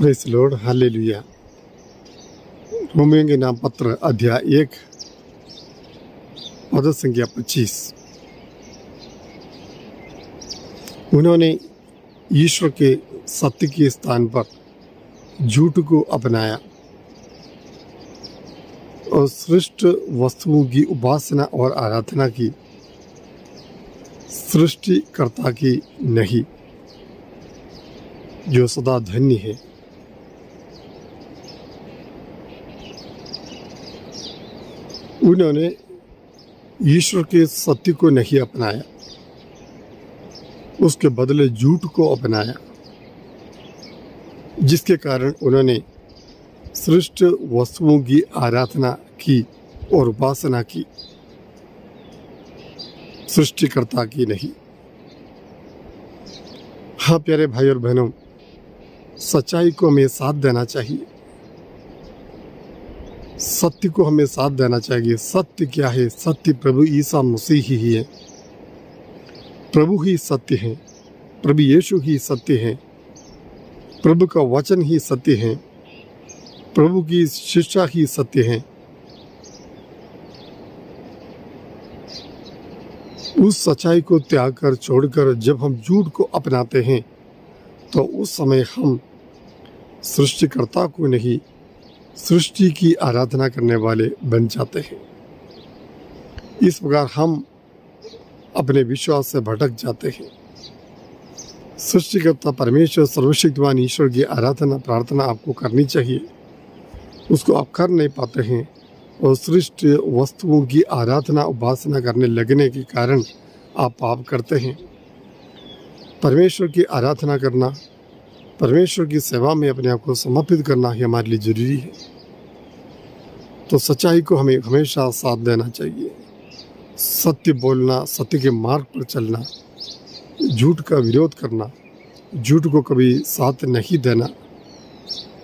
Praise Lord, hallelujah. रोमियों के नाम पत्र अध्याय 1 पद संख्या 25। उन्होंने ईश्वर के सत्य के स्थान पर झूठ को अपनाया और सृष्ट वस्तुओं की उपासना और आराधना की, सृष्टिकर्ता की नहीं, जो सदा धन्य है। उन्होंने ईश्वर के सत्य को नहीं अपनाया, उसके बदले झूठ को अपनाया, जिसके कारण उन्होंने सृष्ट वस्तुओं की आराधना की और उपासना की, सृष्टिकर्ता की नहीं। हाँ प्यारे भाई और बहनों, सच्चाई को हमें साथ देना चाहिए, सत्य को हमें साथ देना चाहिए। सत्य क्या है? सत्य प्रभु ईसा मसीह ही है, प्रभु ही सत्य है, प्रभु यीशु ही सत्य है, प्रभु का वचन ही सत्य है, प्रभु की शिक्षा ही सत्य है। उस सच्चाई को त्याग कर छोड़कर जब हम झूठ को अपनाते हैं तो उस समय हम सृष्टिकर्ता को नहीं, सृष्टि की आराधना करने वाले बन जाते हैं। इस प्रकार हम अपने विश्वास से भटक जाते हैं। सृष्टिकर्ता परमेश्वर सर्वशक्तिमान ईश्वर की आराधना प्रार्थना आपको करनी चाहिए, उसको आप कर नहीं पाते हैं और सृष्ट वस्तुओं की आराधना उपासना करने लगने के कारण आप पाप करते हैं। परमेश्वर की आराधना करना, परमेश्वर की सेवा में अपने आप को समर्पित करना ही हमारे लिए जरूरी है। तो सच्चाई को हमें हमेशा साथ देना चाहिए, सत्य बोलना, सत्य के मार्ग पर चलना, झूठ का विरोध करना, झूठ को कभी साथ नहीं देना,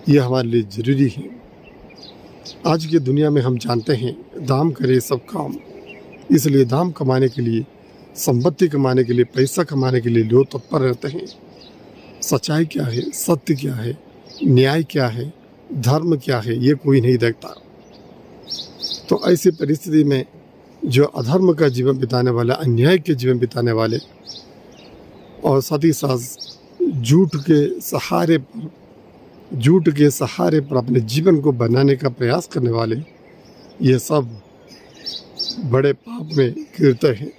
यह हमारे लिए जरूरी है। आज की दुनिया में हम जानते हैं दाम करे सब काम, इसलिए दाम कमाने के लिए, संपत्ति कमाने के लिए, पैसा कमाने के लिए लोग तत्पर रहते हैं। सच्चाई क्या है, सत्य क्या है, न्याय क्या है, धर्म क्या है, ये कोई नहीं देखता। तो ऐसी परिस्थिति में जो अधर्म का जीवन बिताने वाले, अन्याय के जीवन बिताने वाले और साथ ही साथ झूठ के सहारे पर अपने जीवन को बनाने का प्रयास करने वाले, ये सब बड़े पाप में गिरते हैं।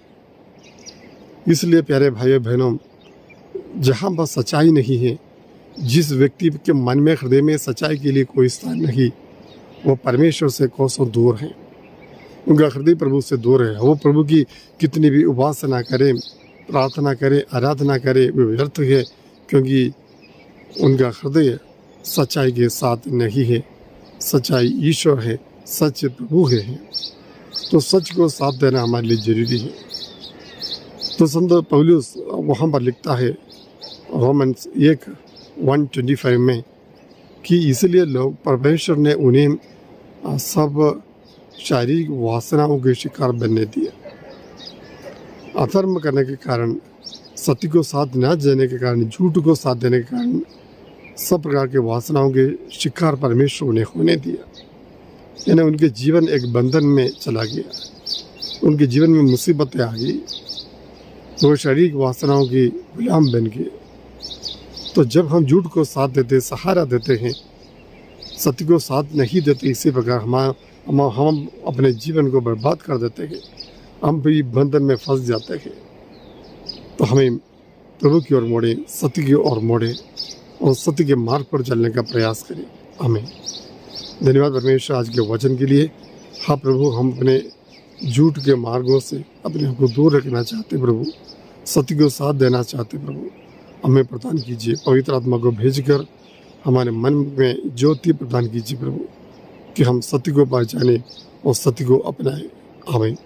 इसलिए प्यारे भाइयों बहनों, जहाँ पर सच्चाई नहीं है, जिस व्यक्ति के मन में, हृदय में सच्चाई के लिए कोई स्थान नहीं, वो परमेश्वर से कोसों दूर है, उनका हृदय प्रभु से दूर है। वो प्रभु की कितनी भी उपासना करे, प्रार्थना करे, आराधना करे, वो व्यर्थ है, क्योंकि उनका हृदय सच्चाई के साथ नहीं है। सच्चाई ईश्वर है, सच प्रभु है। तो सच को साथ देना हमारे लिए जरूरी है। तो संत पौलुस वहाँ पर लिखता है रोमन्स 1:1-25 में कि इसलिए लोग, परमेश्वर ने उन्हें सब शारीरिक वासनाओं के शिकार बनने दिया। अधर्म करने के कारण, सत्य को साथ न देने के कारण, झूठ को साथ देने के कारण सब प्रकार के वासनाओं के शिकार परमेश्वर उन्हें होने दिया। यानी उनके जीवन एक बंधन में चला गया, उनके जीवन में मुसीबतें आ गई, वो शारीरिक वासनाओं की गुलाम बन गए। तो जब हम झूठ को साथ देते, सहारा देते हैं, सत्य को साथ नहीं देते, इसी प्रकार हम अपने जीवन को बर्बाद कर देते हैं, हम भी बंधन में फंस जाते हैं। तो हमें प्रभु की ओर मोड़े, सत्य की ओर मोड़े और सत्य के मार्ग पर चलने का प्रयास करें। हमें धन्यवाद परमेश्वर आज के वचन के लिए। हाँ प्रभु, हम अपने झूठ के मार्गों से अपने आप को दूर रखना चाहते प्रभु, सत्य को साथ देना चाहते प्रभु, हमें प्रदान कीजिए। पवित्र आत्मा को भेजकर हमारे मन में ज्योति प्रदान कीजिए प्रभु, कि हम सत्य को पहचाने और सत्य को अपनाएं। आमीन।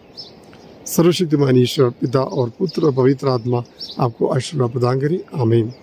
सर्वशक्तिमान ईश्वर पिता और पुत्र और पवित्र आत्मा आपको आशीर्वाद प्रदान करें। आमीन।